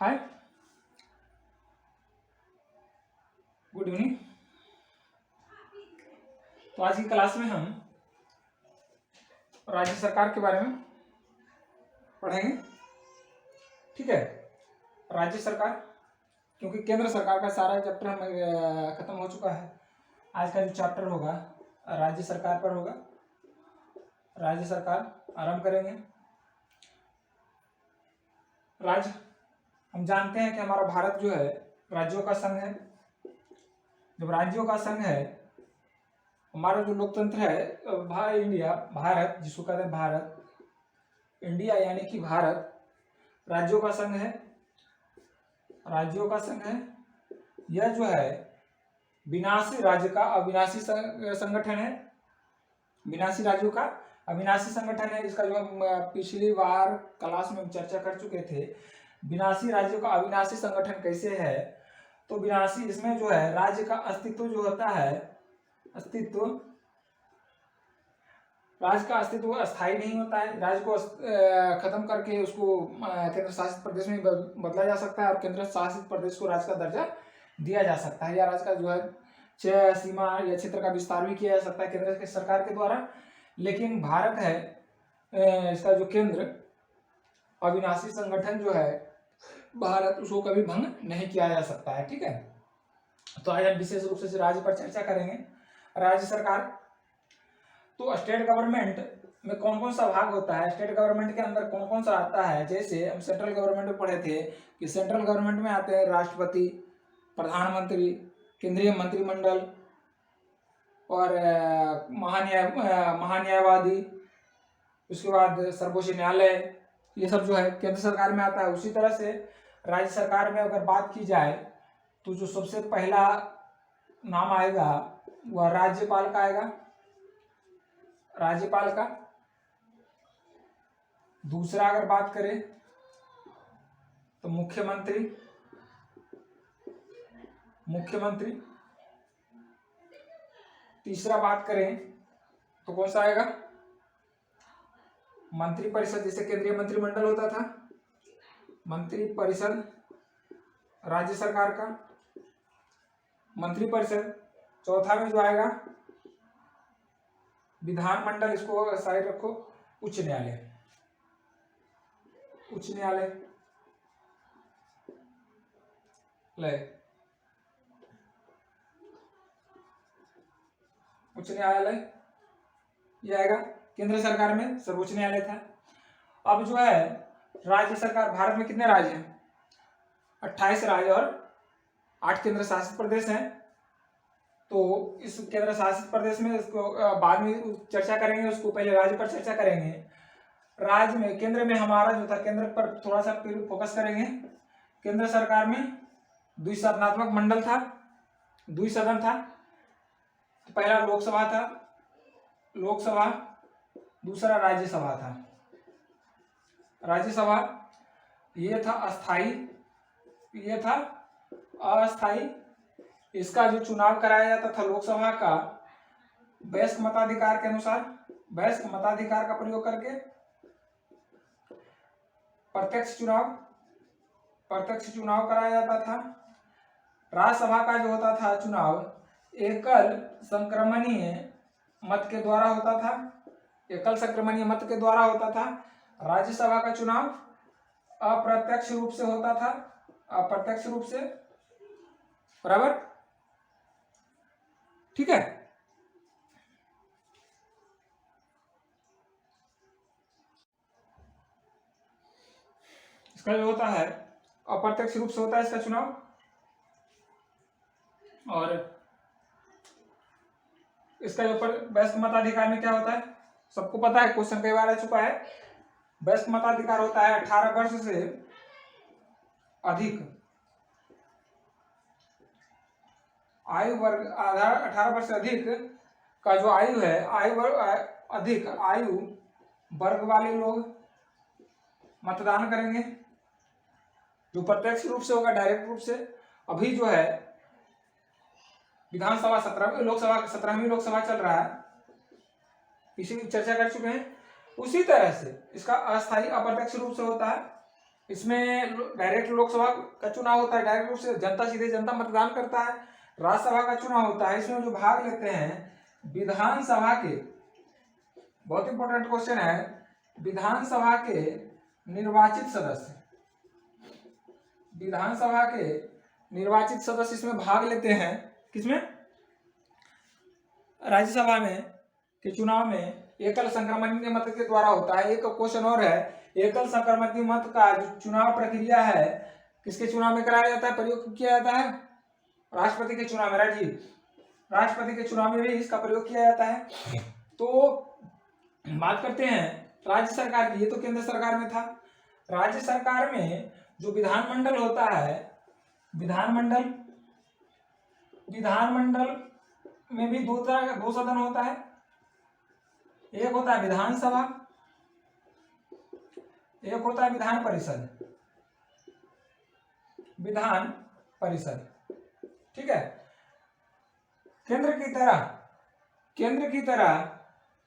हाय, good evening. तो आज की क्लास में हम राज्य सरकार के बारे में पढ़ेंगे। ठीक है, राज्य सरकार, क्योंकि केंद्र सरकार का सारा चैप्टर हम खत्म हो चुका है। आज का जो चैप्टर होगा राज्य सरकार पर होगा। राज्य सरकार आरंभ करेंगे। राज्य, हम जानते हैं कि हमारा भारत जो है राज्यों का संघ है। जब राज्यों का संघ है, हमारा जो लोकतंत्र है इंडिया, भारत जिसको कहते हैं भारत, इंडिया यानी कि भारत राज्यों का संघ है। राज्यों का संघ है। यह जो है विनाशी राज्य का अविनाशी संगठन है। विनाशी राज्यों का अविनाशी संगठन है। इसका जो हम पिछली बार क्लास में चर्चा कर चुके थे, विनाशी राज्यों का अविनाशी संगठन कैसे है। तो विनाशी, इसमें जो है राज्य का अस्तित्व जो होता है, राज्य का अस्तित्व अस्थायी नहीं होता है। राज्य को खत्म करके उसको केंद्र शासित प्रदेश में बदला जा सकता है और केंद्र शासित प्रदेश को राज्य का दर्जा दिया जा सकता है, या राज्य का जो है सीमा या क्षेत्र का विस्तार भी किया जा सकता है केंद्र सरकार के द्वारा। लेकिन भारत है, इसका जो केंद्र अविनाशी संगठन जो है भारत, उसको कभी भंग नहीं किया जा सकता है। ठीक है, तो आज हम विशेष रूप से राज्य पर चर्चा करेंगे। राज्य सरकार, तो स्टेट गवर्नमेंट में कौन कौन सा भाग होता है, स्टेट गवर्नमेंट के अंदर कौन कौन सा आता है। जैसे हम सेंट्रल गवर्नमेंट में पढ़े थे कि सेंट्रल गवर्नमेंट में आते हैं राष्ट्रपति, प्रधानमंत्री, केंद्रीय मंत्रिमंडल और महान्यायवादी, उसके बाद सर्वोच्च न्यायालय, ये सब जो है केंद्र सरकार में आता है। उसी तरह से राज्य सरकार में अगर बात की जाए तो जो सबसे पहला नाम आएगा वह राज्यपाल का आएगा, राज्यपाल का। दूसरा अगर बात करें तो मुख्यमंत्री, तीसरा बात करें तो कौन सा आएगा, मंत्रिपरिषद, जैसे केंद्रीय मंत्रिमंडल होता था, मंत्रिपरिषद राज्य सरकार का, मंत्रिपरिषद। चौथा में जो आएगा विधानमंडल, इसको साइड रखो, उच्च न्यायालय, उच्च न्यायालय ये आएगा। केंद्र सरकार में सर्वोच्च न्यायालय था। अब जो है राज्य सरकार, भारत में कितने राज्य हैं, 28 राज्य और 8 केंद्र शासित प्रदेश हैं। तो इस केंद्र शासित प्रदेश में इसको बाद में चर्चा करेंगे, उसको पहले राज्य पर चर्चा करेंगे। राज्य में, केंद्र में हमारा जो था, केंद्र पर थोड़ा सा फोकस करेंगे। केंद्र सरकार में द्विसदनात्मक मंडल था, द्विसदन था। तो पहला लोकसभा था, लोकसभा, दूसरा राज्यसभा था, राज्यसभा। ये था अस्थाई, ये था अस्थाई। इसका जो चुनाव कराया जाता था लोकसभा का, वयस्क मताधिकार के अनुसार, वयस्क मताधिकार का प्रयोग करके। प्रत्यक्ष चुनाव कराया जाता था। राज्यसभा का जो होता था चुनाव, एकल संक्रमणीय मत के द्वारा होता था, एकल संक्रमणीय मत के द्वारा होता था। राज्यसभा का चुनाव अप्रत्यक्ष रूप से होता था, अप्रत्यक्ष रूप से, बराबर। ठीक है, इसका जो होता है अप्रत्यक्ष रूप से होता है इसका चुनाव। और इसका जो वयस्क मताधिकार में क्या होता है, सबको पता है, क्वेश्चन कई बार आ चुका है। वयस्क मताधिकार होता है 18 वर्ष से अधिक आयु वर्ग, 18 वर्ष से अधिक का जो आयु है, अधिक आयु वर्ग वाले लोग मतदान करेंगे, जो प्रत्यक्ष रूप से होगा, डायरेक्ट रूप से। अभी जो है विधानसभा 17वीं लोकसभा चल रहा है, इसी की चर्चा कर चुके हैं। उसी तरह से इसका अस्थायी अप्रत्यक्ष रूप से होता है, इसमें डायरेक्ट लोकसभा का चुनाव होता है, डायरेक्ट रूप से जनता, सीधे जनता मतदान करता है। राज्यसभा का चुनाव होता है, इसमें जो भाग लेते हैं विधानसभा के, बहुत इंपॉर्टेंट क्वेश्चन है, विधानसभा के निर्वाचित सदस्य, विधानसभा के निर्वाचित सदस्य इसमें भाग लेते हैं। किसमें? राज्यसभा में के चुनाव में एकल संक्रमणीय मत के द्वारा होता है। एक क्वेश्चन और है, एकल संक्रमणीय मत का जो चुनाव प्रक्रिया है किसके चुनाव में कराया जाता है, प्रयोग किया जाता है? राष्ट्रपति के चुनाव में, राइट जी, राष्ट्रपति के चुनाव में भी इसका प्रयोग किया जाता है। तो बात करते हैं राज्य सरकार की, ये तो केंद्र सरकार में था। राज्य सरकार में जो विधानमंडल होता है, विधानमंडल में भी दो सदन होता है। एक होता है विधानसभा, एक होता है विधान परिषद, विधान परिषद, ठीक है। केंद्र की तरह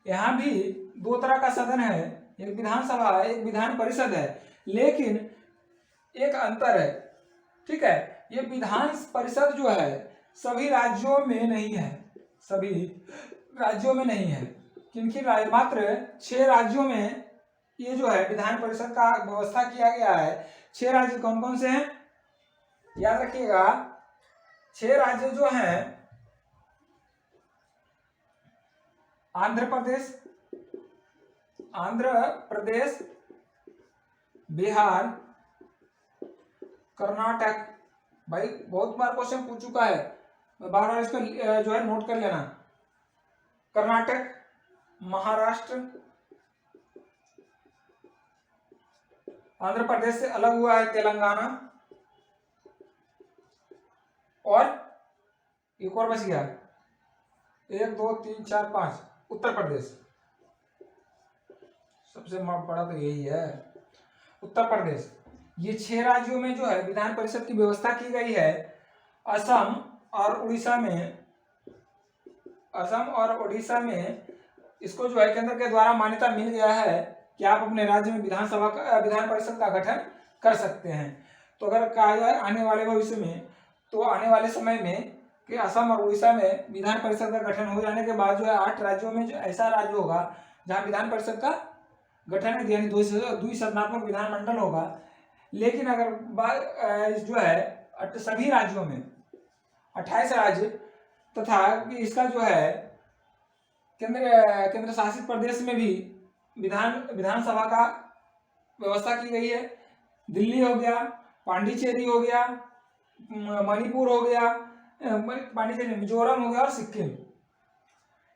यहां भी दो तरह का सदन है, एक विधानसभा है, एक विधान परिषद है, लेकिन एक अंतर है, ठीक है। ये विधान परिषद जो है सभी राज्यों में नहीं है, सभी राज्यों में नहीं है। किन मात्र 6 राज्यों में ये जो है विधान परिषद का व्यवस्था किया गया है। 6 राज्य कौन कौन से हैं, याद रखिएगा। 6 राज्य जो हैं, आंध्र प्रदेश, बिहार, कर्नाटक, भाई बहुत बार क्वेश्चन पूछ चुका है, बार बार इसको जो है नोट कर लेना। कर्नाटक, महाराष्ट्र, आंध्र प्रदेश से अलग हुआ है तेलंगाना, और एक और बच गया, 1 2 3 4 5 उत्तर प्रदेश। सबसे बड़ा तो यही है, उत्तर प्रदेश। ये 6 राज्यों में जो है विधान परिषद की व्यवस्था की गई है। असम और उड़ीसा में इसको जो है केंद्र के द्वारा मान्यता मिल गया है कि आप अपने राज्य में विधान परिषद का गठन कर सकते हैं। तो अगर कहा जाए आने वाले भविष्य में, तो आने वाले समय में कि असम और उड़ीसा में विधान परिषद का गठन हो जाने के बाद जो है 8 राज्यों में जो ऐसा राज्य होगा जहां विधान परिषद का गठन यानी द्विसदनात्मक विधानमंडल होगा। लेकिन अगर जो है सभी राज्यों में 28 राज्य तथा इसका जो है केंद्र शासित प्रदेश में भी विधानसभा का व्यवस्था की गई है। दिल्ली हो गया, पांडिचेरी हो गया, मणिपुर हो गया, पांडिचेरी, मिजोरम हो गया और सिक्किम,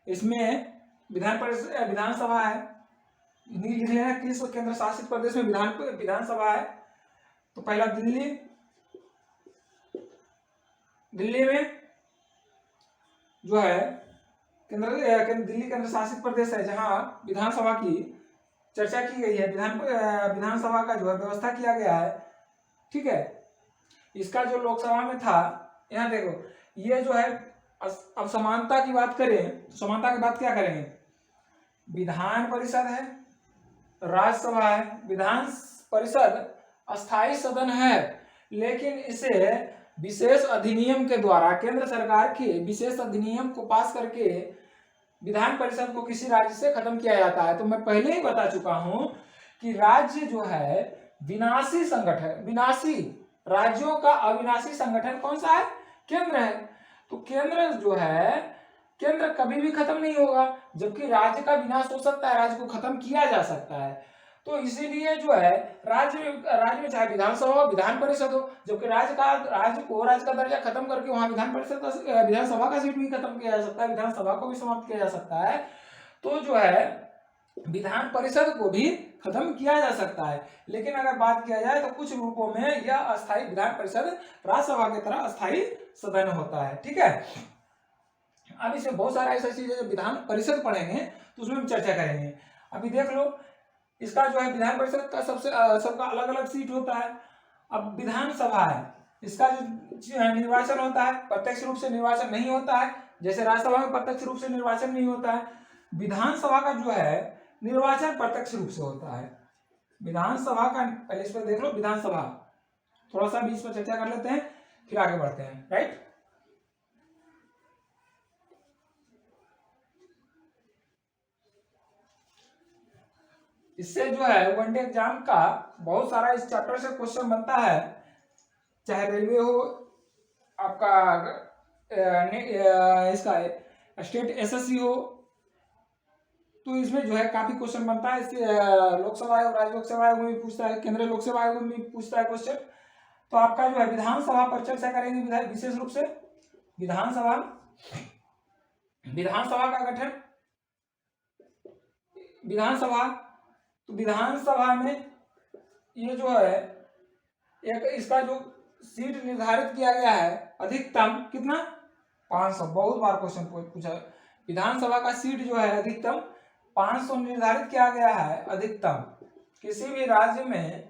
इसमें विधानसभा है। लिख लेना किस केंद्र शासित प्रदेश में विधानसभा है। तो पहला दिल्ली में जो है दिल्ली केंद्र शासित प्रदेश है जहां विधानसभा की चर्चा की गई है, विधानसभा का जो है व्यवस्था किया गया है, ठीक है। इसका जो लोकसभा में था, यहाँ देखो ये जो है, अब समानता की बात करें तो समानता की बात क्या करेंगे, विधान परिषद है, राज्यसभा है। विधान परिषद अस्थायी सदन है, लेकिन इसे विशेष अधिनियम के द्वारा केंद्र सरकार के विशेष अधिनियम को पास करके विधान परिषद को किसी राज्य से खत्म किया जाता है। तो मैं पहले ही बता चुका हूं कि राज्य जो है विनाशी संगठन, विनाशी राज्यों का अविनाशी संगठन कौन सा है, केंद्र है। तो केंद्र जो है, केंद्र कभी भी खत्म नहीं होगा, जबकि राज्य का विनाश हो सकता है, राज्य को खत्म किया जा सकता है। तो इसीलिए जो है राज्य में चाहे विधानसभा हो, विधान परिषद हो, जबकि राज्य का दर्जा खत्म करके वहां विधानसभा का सीट भी खत्म किया जा सकता है, विधानसभा को भी समाप्त किया जा सकता है। तो जो है विधान परिषद को भी खत्म किया जा सकता है। लेकिन अगर बात किया जाए तो कुछ रूपों में यह अस्थायी विधान परिषद राज्यसभा की तरह अस्थायी सदन होता है, ठीक है। अब इसमें बहुत सारा ऐसा चीज है, जब विधान परिषद पढ़ेंगे तो उसमें हम चर्चा करेंगे। अभी देख लो, इसका जो है विधान परिषद का सबका अलग अलग सीट होता है। अब विधानसभा है, इसका जो निर्वाचन होता है प्रत्यक्ष रूप से निर्वाचन नहीं होता है, जैसे राज्यसभा में प्रत्यक्ष रूप से निर्वाचन नहीं होता है। विधानसभा का जो है निर्वाचन प्रत्यक्ष रूप से होता है, विधानसभा का पहले इस पर देख लो, विधानसभा, थोड़ा सा भी इस पर चर्चा कर लेते हैं फिर आगे बढ़ते हैं, राइट। इससे जो है वनडे एग्जाम का बहुत सारा इस चैप्टर से क्वेश्चन बनता है, चाहे रेलवे हो, आपका इसका स्टेट एसएससी हो, तो इसमें जो है काफी क्वेश्चन बनता है। इससे लोकसभा आयोग, राज्य लोकसभा आयोग में भी पूछता है, केंद्रीय लोकसभा आयोग में भी पूछता है क्वेश्चन। तो आपका जो है विधानसभा पर चर्चा करेंगे विशेष रूप से। विधानसभा, विधानसभा का गठन, विधानसभा, तो विधानसभा में ये जो है एक इसका जो सीट निर्धारित किया गया है अधिकतम कितना, 500। बहुत बार क्वेश्चन पूछा, विधानसभा का सीट जो है अधिकतम 500 निर्धारित किया गया है। अधिकतम किसी भी राज्य में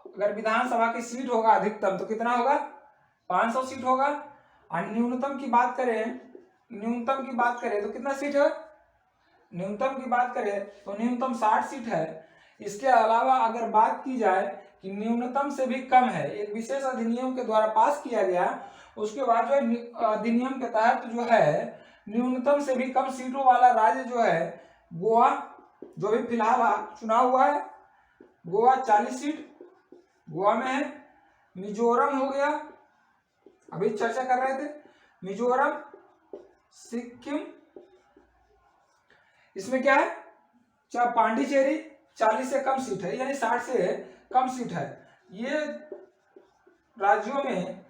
अगर विधानसभा की सीट होगा अधिकतम तो कितना होगा, 500 सीट होगा। और न्यूनतम की बात करें, न्यूनतम की बात करें तो कितना सीट है, न्यूनतम की बात करें तो न्यूनतम 60 सीट है। इसके अलावा अगर बात की जाए कि न्यूनतम से भी कम है, एक विशेष अधिनियम के द्वारा पास किया गया, उसके बाद जो है अधिनियम के तहत जो है न्यूनतम से भी कम सीटों वाला राज्य जो है गोवा, जो भी फिलहाल चुनाव हुआ है, गोवा 40 सीट गोवा में है। मिजोरम हो गया, अभी चर्चा कर रहे थे, मिजोरम, सिक्किम, इसमें क्या है, चाहे पांडिचेरी 40 से कम सीट है, यानी 60 से कम सीट है। ये राज्यों में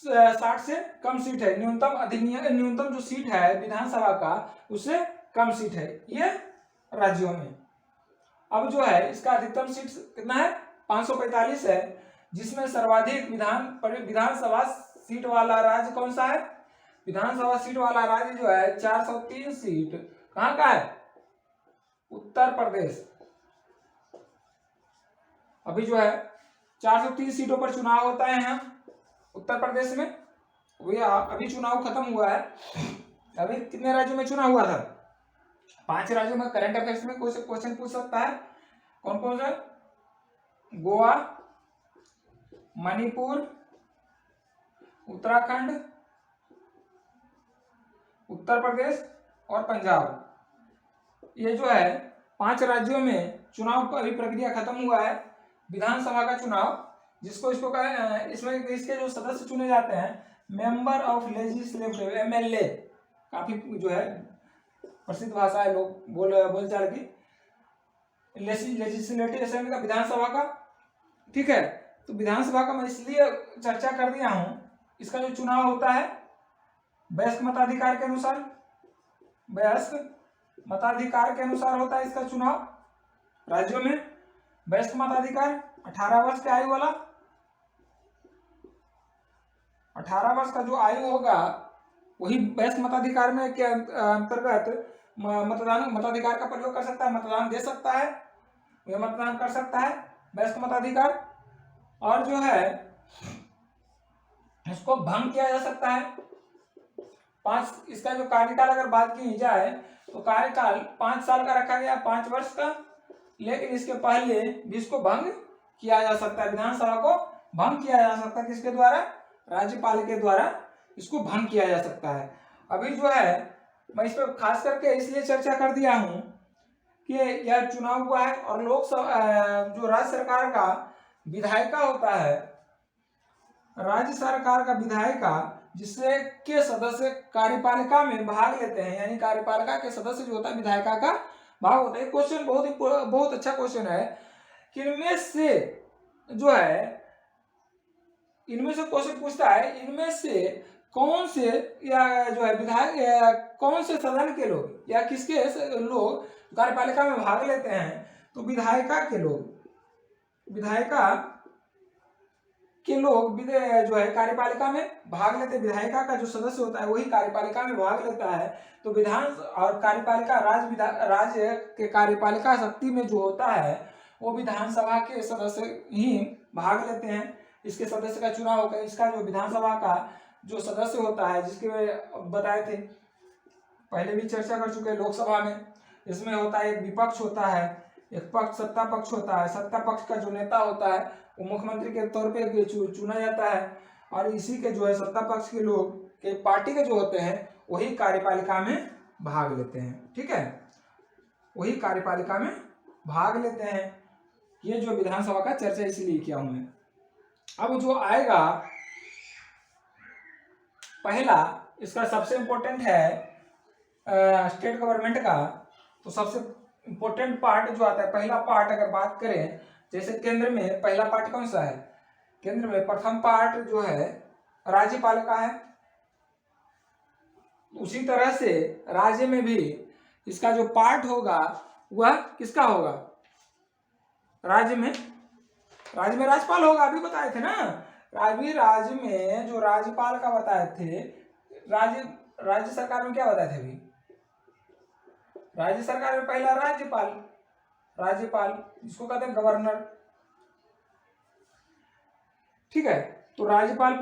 60 से कम सीट है, न्यूनतम अधिनियम, न्यूनतम जो सीट है विधानसभा का उससे कम सीट है ये राज्यों में। अब जो है इसका अधिकतम सीट कितना है, 545 है, जिसमें सर्वाधिक विधानसभा सीट वाला राज्य कौन सा है, विधानसभा सीट वाला राज्य जो है 403 सीट कहाँ का है, उत्तर प्रदेश। अभी जो है 403 सीटों पर चुनाव होता है यहाँ उत्तर प्रदेश में। अभी चुनाव खत्म हुआ है, अभी कितने राज्यों में चुनाव हुआ था, 5 राज्यों में। करंट अफेयर्स में कोई क्वेश्चन पूछ सकता है, कौन कौन सा, गोवा, मणिपुर, उत्तराखंड, उत्तर प्रदेश और पंजाब। ये जो है 5 राज्यों में चुनाव का अभी प्रक्रिया खत्म हुआ है, विधानसभा का चुनाव, जिसको इसको इसमें इसके जो सदस्य चुने जाते हैं मेंबर ऑफ लेजिस्लेटिव, एमएलए, काफी जो है प्रसिद्ध भाषा है, लोग बोलचाल की, लेजिस्लेटिव असेंबली का, विधानसभा का, ठीक है। तो विधानसभा का मैं इसलिए चर्चा कर दिया हूं, इसका जो चुनाव होता है वयस्क मताधिकार के अनुसार, वयस्क मताधिकार के अनुसार होता है इसका चुनाव राज्यों में। वयस्क मताधिकार 18 वर्ष के आयु वाला, 18 वर्ष का जो आयु होगा वही वयस्क मताधिकार में के अंतर्गत मताधिकार का प्रयोग कर सकता है, मतदान दे सकता है, वह मतदान कर सकता है, वयस्क मताधिकार। और जो है इसको भंग किया जा सकता है। 5 इसका जो कार्यकाल अगर बात की जाए तो कार्यकाल 5 साल का रखा गया, 5 वर्ष का, लेकिन इसके पहले भी इसको भंग किया जा सकता है, विधानसभा को भंग किया जा सकता है, किसके द्वारा, राज्यपाल के द्वारा इसको भंग किया जा सकता है। अभी जो है मैं इस पर खास करके इसलिए चर्चा कर दिया हूं कि यह चुनाव हुआ है और लोकसभा जो राज्य सरकार का विधायिका होता है, राज्य सरकार का विधायिका जिससे के सदस्य कार्यपालिका में भाग लेते हैं, यानी कार्यपालिका के सदस्य जो होता है विधायिका का भाग होता है। क्वेश्चन बहुत अच्छा क्वेश्चन है कि इनमें से जो है, इनमें से क्वेश्चन पूछता है, इनमें से कौन से या जो है विधायक, कौन से सदन के लोग या किसके लोग कार्यपालिका में भाग लेते हैं, तो विधायिका के लोग, विधायिका के लोग जो है कार्यपालिका में भाग लेते हैं। विधायिका का जो सदस्य होता है वही कार्यपालिका में भाग लेता है। तो विधान और कार्यपालिका राज्य के कार्यपालिका शक्ति में जो होता है वो विधानसभा के सदस्य ही भाग लेते हैं। इसके सदस्य का चुनाव होगा। इसका जो विधानसभा का जो सदस्य होता है, जिसके बताए थे पहले भी चर्चा कर चुके हैं लोकसभा में, इसमें होता है एक विपक्ष होता है, एक पक्ष सत्ता पक्ष होता है, सत्ता पक्ष का जो नेता होता है वो मुख्यमंत्री के तौर पे चुना जाता है, और इसी के जो है सत्ता पक्ष के लोग के पार्टी के जो होते हैं वही कार्यपालिका में भाग लेते हैं। ठीक है, वही कार्यपालिका में भाग लेते हैं। ये जो विधानसभा का चर्चा इसलिए किया हूं मैं। अब जो आएगा पहला, इसका सबसे इंपॉर्टेंट है स्टेट गवर्नमेंट का, तो सबसे इंपॉर्टेंट पार्ट जो आता है, पहला पार्ट अगर बात करें, जैसे केंद्र में पहला पार्ट कौन सा है, केंद्र में प्रथम पार्ट जो है राज्यपाल का है। उसी तरह से राज्य में भी इसका जो पार्ट होगा वह किसका होगा, राज्य में राज्यपाल होगा। अभी बताए थे ना, अभी राज्य में जो राज्यपाल का बताए थे, राज्य सरकार में क्या बताए थे अभी, राज्य सरकार में पहला राज्यपाल जिसको कहते हैं गवर्नर। ठीक है, तो राज्यपाल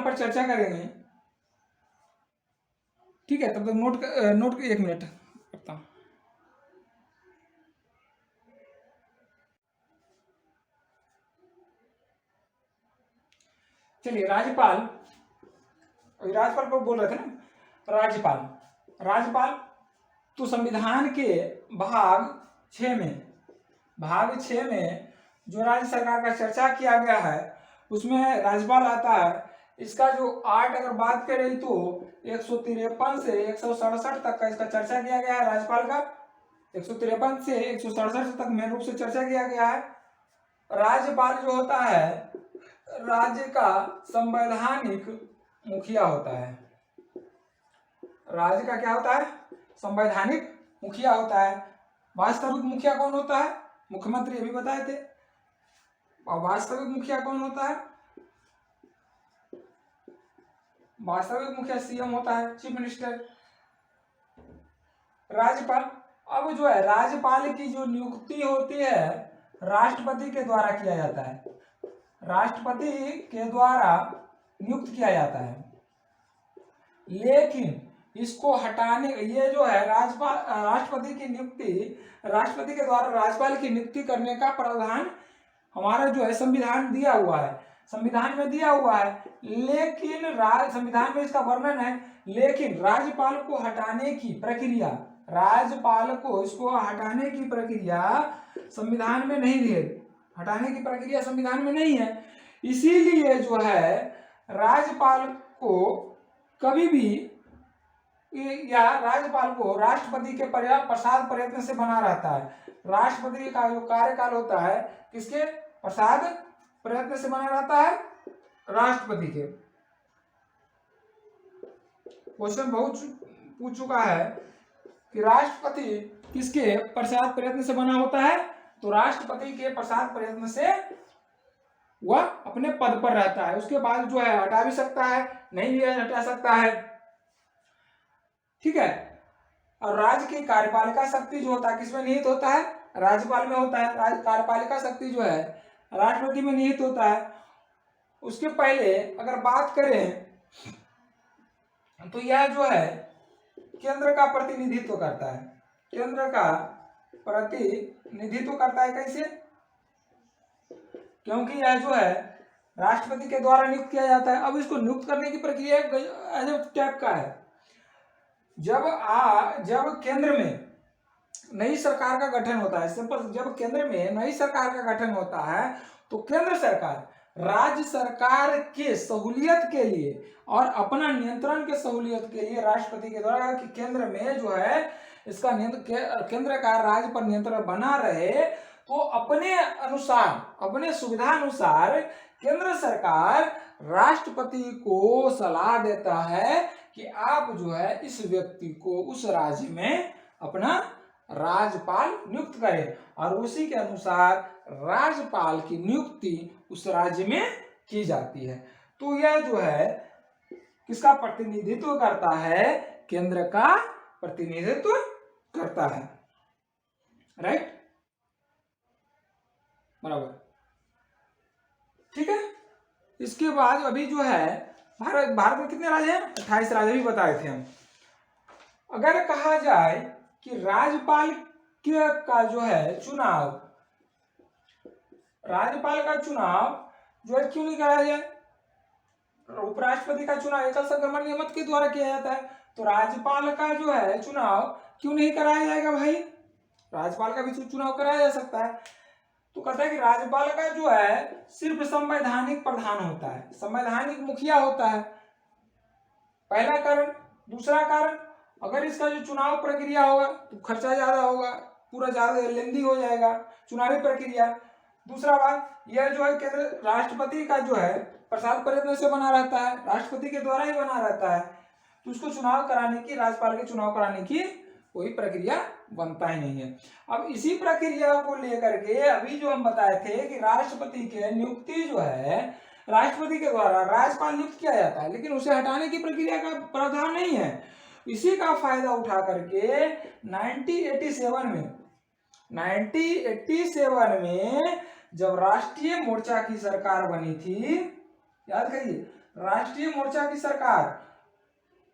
पर चर्चा करेंगे। ठीक है, तब तक नोट 1 मिनट करता हूं। चलिए, राज्यपाल पर बोल रहे थे ना, राज्यपाल तो संविधान के भाग 6 में जो राज्य सरकार का चर्चा किया गया है उसमें राज्यपाल आता है। इसका जो 8 अगर बात करें तो 153 से 167 तक का इसका चर्चा किया गया है राज्यपाल का। 153 से 167 तक मेन रूप से चर्चा किया गया है। राज्यपाल जो होता है राज्य का संवैधानिक मुखिया होता है। राज्य का क्या होता है, संवैधानिक मुखिया होता है। वास्तविक मुखिया कौन होता है, मुख्यमंत्री अभी बताए थे। और वास्तविक मुखिया कौन होता है, वास्तविक मुखिया सीएम होता है, चीफ मिनिस्टर। राज्यपाल, अब जो है राज्यपाल की जो नियुक्ति होती है राष्ट्रपति के द्वारा किया जाता है, राष्ट्रपति के द्वारा नियुक्त किया जाता है। लेकिन इसको हटाने, ये जो है राष्ट्रपति की नियुक्ति, राष्ट्रपति के द्वारा राज्यपाल की नियुक्ति करने का प्रावधान हमारा जो है संविधान दिया हुआ है, संविधान में दिया हुआ है। लेकिन संविधान में इसका वर्णन है, लेकिन राज्यपाल को हटाने की प्रक्रिया, राज्यपाल को इसको हटाने की प्रक्रिया संविधान में नहीं है, हटाने की प्रक्रिया संविधान में नहीं है। इसीलिए जो है राज्यपाल को कभी भी, या राज्यपाल को राष्ट्रपति के प्रसाद प्रयत्न से बना रहता है। राष्ट्रपति का जो कार्यकाल होता है किसके प्रसाद प्रयत्न से बना रहता है, राष्ट्रपति के। क्वेश्चन बहुत पूछ चुका है कि राष्ट्रपति किसके प्रसाद प्रयत्न से बना होता है, तो राष्ट्रपति के प्रसाद प्रयत्न से वह अपने पद पर रहता है। उसके बाद जो है हटा भी सकता है, नहीं भी हटा सकता है। ठीक है, और राज्य की कार्यपालिका शक्ति जो होता है किसमें निहित होता है, राज्यपाल में होता है। राज्य कार्यपालिका शक्ति जो है राष्ट्रपति में निहित होता है। उसके पहले अगर बात करें तो यह जो है केंद्र का प्रतिनिधित्व करता है, केंद्र का प्रतिनिधित्व करता है। कैसे, क्योंकि यह जो है राष्ट्रपति के द्वारा नियुक्त किया जाता है। अब इसको नियुक्त करने की प्रक्रिया अजब टाइप का है। जब केंद्र में नई सरकार का गठन होता है, सिंपल, जब केंद्र में नई सरकार का गठन होता है तो केंद्र सरकार राज्य सरकार के सहूलियत के लिए और अपना नियंत्रण के सहूलियत के लिए राष्ट्रपति के द्वारा कि केंद्र में जो है इसका केंद्र का राज्य पर नियंत्रण बना रहे, तो अपने अनुसार, अपने सुविधा अनुसार केंद्र सरकार राष्ट्रपति को सलाह देता है कि आप जो है इस व्यक्ति को उस राज्य में अपना राज्यपाल नियुक्त करें, और उसी के अनुसार राज्यपाल की नियुक्ति उस राज्य में की जाती है। तो यह जो है किसका प्रतिनिधित्व करता है, केंद्र का प्रतिनिधित्व करता है। राइट, बराबर। ठीक है, इसके बाद अभी जो है भारत में कितने राज्य हैं, 28 राज्य भी बताए थे हम। अगर कहा जाए कि राज्यपाल का जो है चुनाव, राज्यपाल का चुनाव जो है क्यों नहीं कराया जाए? उपराष्ट्रपति का चुनाव एकल संक्रमण मत के द्वारा किया जाता है, तो राज्यपाल का जो है चुनाव क्यों नहीं कराया जाएगा भाई? राज्यपाल का भी चुनाव कराया जा सकता है। तो कहता है कि राज्यपाल का जो है सिर्फ संवैधानिक प्रधान होता है, संवैधानिक मुखिया होता है, पहला कारण। दूसरा कारण, अगर इसका जो चुनाव प्रक्रिया होगा तो खर्चा ज्यादा होगा, पूरा ज्यादा लेंदी हो जाएगा चुनावी प्रक्रिया। दूसरा बात, यह जो है केंद्र राष्ट्रपति का जो है प्रसाद प्रयत्न से बना रहता है, राष्ट्रपति के द्वारा ही बना रहता है, तो उसको चुनाव कराने की, राज्यपाल के चुनाव कराने की कोई प्रक्रिया बनता ही नहीं है। अब इसी प्रक्रिया को लेकर के अभी जो हम बताए थे कि राष्ट्रपति के नियुक्ति जो है राष्ट्रपति के द्वारा राज्यपाल नियुक्त किया जाता है, लेकिन उसे हटाने की प्रक्रिया का प्रावधान नहीं है। इसी का फायदा उठा करके 1987 में जब राष्ट्रीय मोर्चा की सरकार बनी थी, याद करिए, राष्ट्रीय मोर्चा की सरकार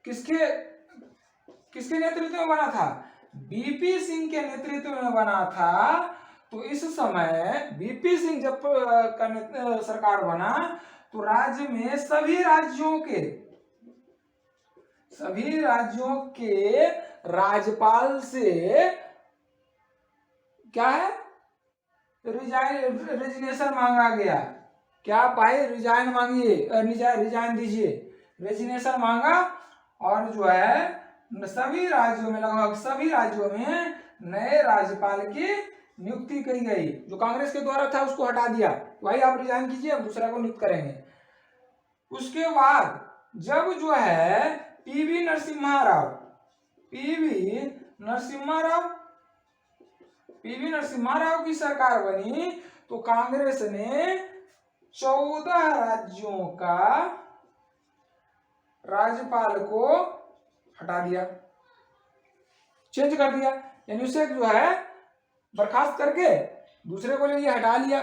किसके नेतृत्व में बना था? बीपी सिंह के नेतृत्व में बना था। तो इस समय बीपी सिंह जब सरकार बना तो राज्य में सभी राज्यों के राज्यपाल से क्या है, रेजिग्नेशन मांगा गया। क्या भाई, रिजाइन मांगिए, रिजाइन दीजिए, रेजिग्नेशन मांगा, और जो है सभी राज्यों में, लगभग सभी राज्यों में नए राज्यपाल की नियुक्ति की गई। जो कांग्रेस के द्वारा था उसको हटा दिया, भाई आप रिजाइन कीजिए, हम दूसरा को नियुक्त करेंगे। उसके बाद जब जो है पीवी नरसिम्हा राव की सरकार बनी तो कांग्रेस ने 14 राज्यों का राज्यपाल को हटा दिया, चेंज कर दिया, यानी उसे जो है बर्खास्त करके दूसरे को ले हटा लिया।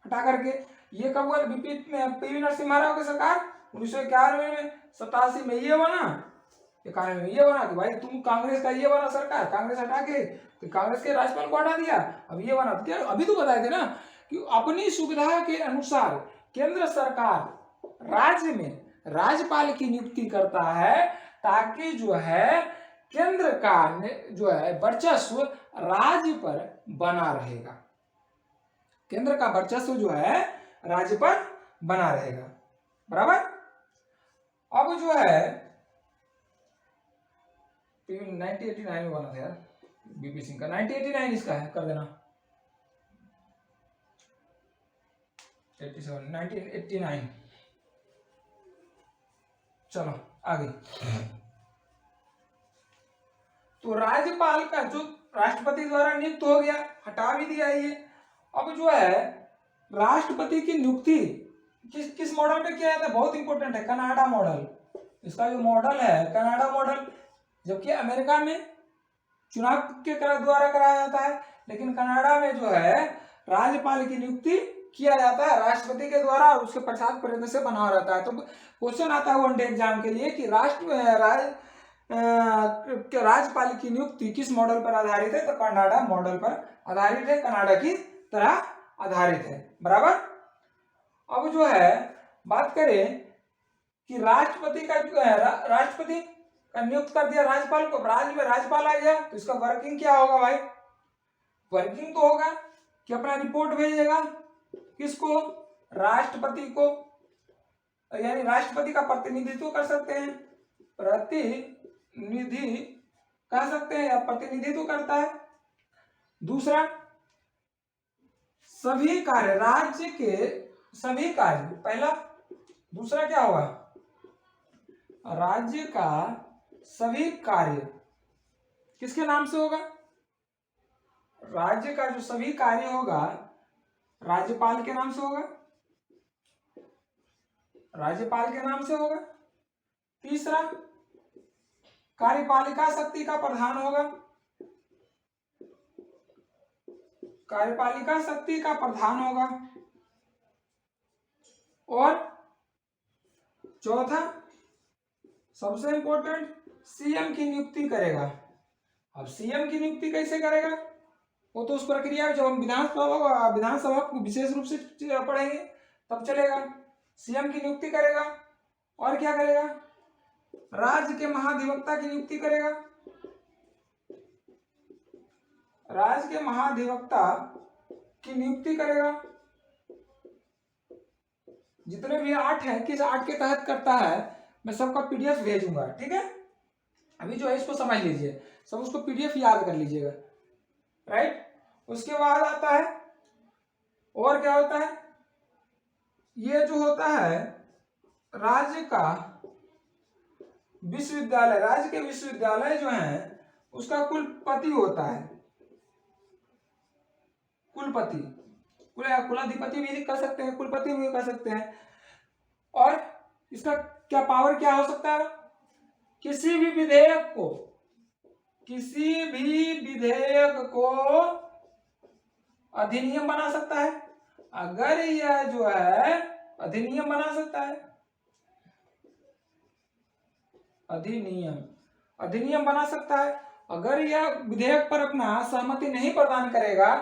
हटा करके ये कब हुआ? पीवी नरसिम्हा राव की सरकार 1991 में, 87 में ये बना, 91 में ये बना कि भाई तुम कांग्रेस का ये बना सरकार, कांग्रेस हटा के तो कांग्रेस के राज्यपाल को हटा दिया, अब ये बना। क्या अभी तो बताए थे ना कि अपनी सुविधा के अनुसार केंद्र सरकार राज्य में राज्यपाल की नियुक्ति करता है, ताकि जो है केंद्र का जो है वर्चस्व राज्य पर बना रहेगा, केंद्र का वर्चस्व जो है राज्य पर बना रहेगा, बराबर। अब जो है 1989 में बना था यार बीपी सिंह का, 1989 इसका है, कर देना 1989। चलो आगे। तो राज्यपाल का जो राष्ट्रपति द्वारा नियुक्त हो गया, हटा भी दिया ये। अब जो है राष्ट्रपति की नियुक्ति किस मॉडल पे किया जाता है? बहुत इंपॉर्टेंट है, कनाडा मॉडल। इसका जो मॉडल है कनाडा मॉडल, जबकि अमेरिका में चुनाव के द्वारा कराया जाता है, लेकिन कनाडा में जो है राज्यपाल की नियुक्ति किया जाता है राष्ट्रपति के द्वारा, और उसके प्रसाद प्रयत्न से बना रहता है। तो क्वेश्चन आता है वनडे एग्जाम के लिए कि राज्यपाल की नियुक्ति किस मॉडल पर आधारित है? तो कनाडा मॉडल पर आधारित है, कनाडा की तरह आधारित है, बराबर। अब जो है बात करें कि राष्ट्रपति का जो है राष्ट्रपति का नियुक्त कर दिया राज्यपाल को, राज्य में राज्यपाल आ गया, तो इसका वर्किंग क्या होगा भाई? वर्किंग तो होगा कि अपना रिपोर्ट भेजेगा किसको? राष्ट्रपति को, यानी राष्ट्रपति का प्रतिनिधित्व कर सकते हैं, प्रतिनिधि कह सकते हैं, या प्रतिनिधित्व करता है। दूसरा, सभी कार्य, राज्य के सभी कार्य, पहला। दूसरा क्या होगा? राज्य का सभी कार्य किसके नाम से होगा? राज्य का जो सभी कार्य होगा राज्यपाल के नाम से होगा, राज्यपाल के नाम से होगा। तीसरा, कार्यपालिका शक्ति का प्रधान होगा, कार्यपालिका शक्ति का प्रधान होगा। और चौथा, सबसे इंपॉर्टेंट, सीएम की नियुक्ति करेगा। अब सीएम की नियुक्ति कैसे करेगा, वो तो उस प्रक्रिया में जब हम विधानसभा को विशेष रूप से पढ़ेंगे तब चलेगा। सीएम की नियुक्ति करेगा और क्या करेगा, राज्य के महाधिवक्ता की नियुक्ति करेगा। राज्य के महाधिवक्ता की नियुक्ति करेगा। जितने भी 8 हैं, किस 8 के तहत करता है मैं सबका पीडीएफ भेजूंगा, ठीक है। अभी जो है इसको समझ लीजिए, सब उसको पीडीएफ याद कर लीजिएगा, राइट। उसके बाद आता है और क्या होता है, ये जो होता है राज्य का विश्वविद्यालय, राज्य के विश्वविद्यालय जो है उसका कुलपति होता है, कुलपति, कुलाधिपति भी कह सकते हैं, कुलपति भी कह सकते हैं। और इसका क्या पावर क्या हो सकता है, किसी भी विधेयक को अधिनियम बना सकता है। अगर यह जो है अधिनियम बना सकता है, अधिनियम बना सकता है। अगर यह विधेयक पर अपना सहमति नहीं प्रदान करेगा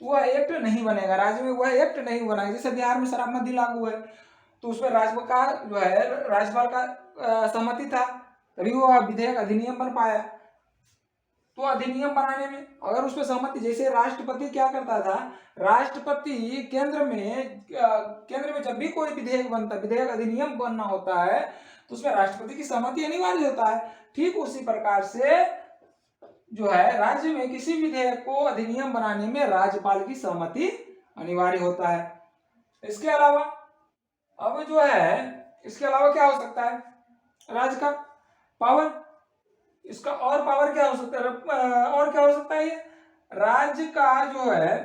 तो वह एक्ट नहीं बनेगा, राज्य में वह एक्ट नहीं बनेगा। जैसे बिहार में शराबबंदी लागू है तो उसमें राज्यपाल का सहमति था, तभी वो विधेयक अधिनियम बन पाया। तो अधिनियम बनाने में अगर उसमें सहमति, जैसे राष्ट्रपति क्या करता था, राष्ट्रपति केंद्र में जब भी कोई विधेयक अधिनियम बनना होता है तो उसमें राष्ट्रपति की सहमति अनिवार्य होता है। ठीक उसी प्रकार से जो है राज्य में किसी विधेयक को अधिनियम बनाने में राज्यपाल की सहमति अनिवार्य होता है। इसके अलावा अब जो है, इसके अलावा क्या हो सकता है, राज्य का पावर, इसका और पावर क्या हो सकता है, और क्या हो सकता है, ये राज्य का जो है,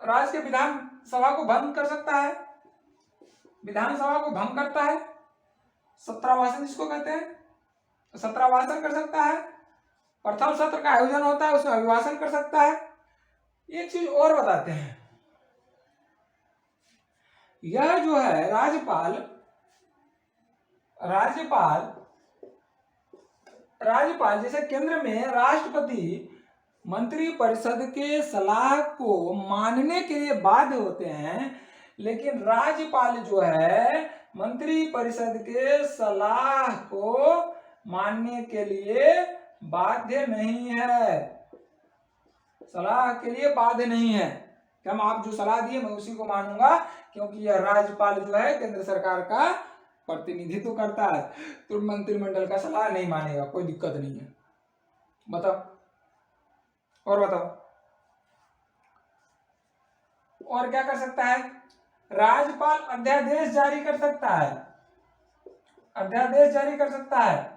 राज्य के विधानसभा को भंग कर सकता है, विधानसभा को भंग करता है, सत्रावासन जिसको कहते हैं, सत्रावासन कर सकता है, प्रथम सत्र का आयोजन होता है उसमें अभिभाषण कर सकता है। एक चीज और बताते हैं, यह जो है राज्यपाल जैसे केंद्र में राष्ट्रपति मंत्रिपरिषद के सलाह को मानने के लिए बाध्य होते हैं, लेकिन राज्यपाल जो है मंत्रिपरिषद के सलाह को मानने के लिए बाध्य नहीं है, सलाह के लिए बाध्य नहीं है कि हम आप जो सलाह दिए मैं उसी को मानूंगा, क्योंकि यह राज्यपाल जो है केंद्र सरकार का प्रतिनिधित्व करता है, तो मंत्रिमंडल का सलाह नहीं मानेगा, कोई दिक्कत नहीं है। बताओ, और बताओ, और क्या कर सकता है, राज्यपाल अध्यादेश जारी कर सकता है, अध्यादेश जारी कर सकता है।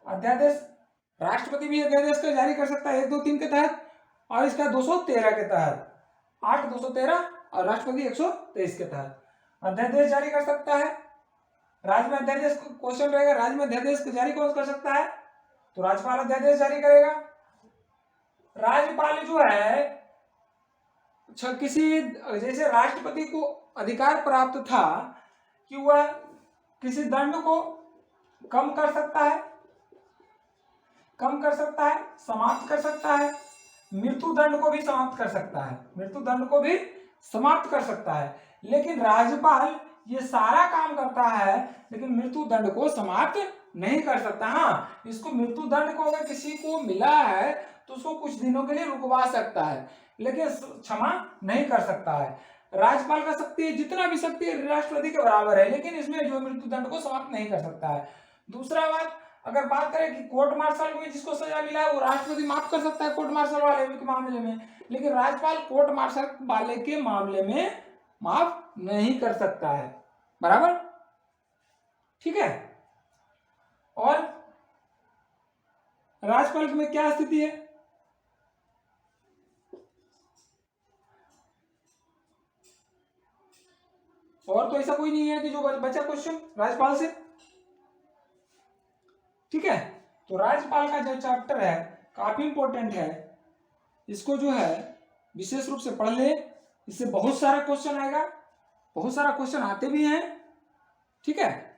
अध्यादेश राष्ट्रपति भी अध्यादेश का जारी कर सकता है 1, 2, 3 के तहत, और इसका 213 के तहत, 8, 213 और राष्ट्रपति 123 के तहत अध्यादेश जारी कर सकता है। राज्य में अध्यादेश क्वेश्चन रहेगा, राज्य में अध्यादेश जारी कौन कर सकता है, तो राज्यपाल अध्यादेश जारी करेगा। राज्यपाल जो है किसी, जैसे राष्ट्रपति को अधिकार प्राप्त था कि वह किसी दंड को कम कर सकता है, समाप्त कर सकता है, मृत्यु दंड को भी समाप्त कर सकता है, मृत्यु दंड को भी समाप्त कर सकता है। लेकिन राज्यपाल ये सारा काम करता है लेकिन मृत्यु दंड को समाप्त नहीं कर सकता। हाँ, इसको मृत्यु दंड को अगर किसी को मिला है तो उसको कुछ दिनों के लिए रुकवा सकता है, लेकिन क्षमा नहीं कर सकता है। राज्यपाल का शक्ति जितना भी शक्ति राष्ट्रपति के बराबर है, लेकिन इसमें जो मृत्यु दंड को समाप्त नहीं कर सकता है। दूसरा बात, अगर बात करें कि कोर्ट मार्शल में जिसको सजा मिला है वो राष्ट्रपति माफ कर सकता है कोर्ट मार्शल वाले के मामले में, लेकिन राज्यपाल कोर्ट मार्शल वाले के मामले में माफ नहीं कर सकता है, बराबर, ठीक है। और राज्यपाल में क्या स्थिति है, और तो ऐसा कोई नहीं है कि जो बचा क्वेश्चन राज्यपाल से, ठीक है। तो राज्यपाल का जो चैप्टर है काफी इंपॉर्टेंट है, इसको जो है विशेष रूप से पढ़ ले, इससे बहुत सारा क्वेश्चन आएगा, बहुत सारा क्वेश्चन आते भी हैं, ठीक है।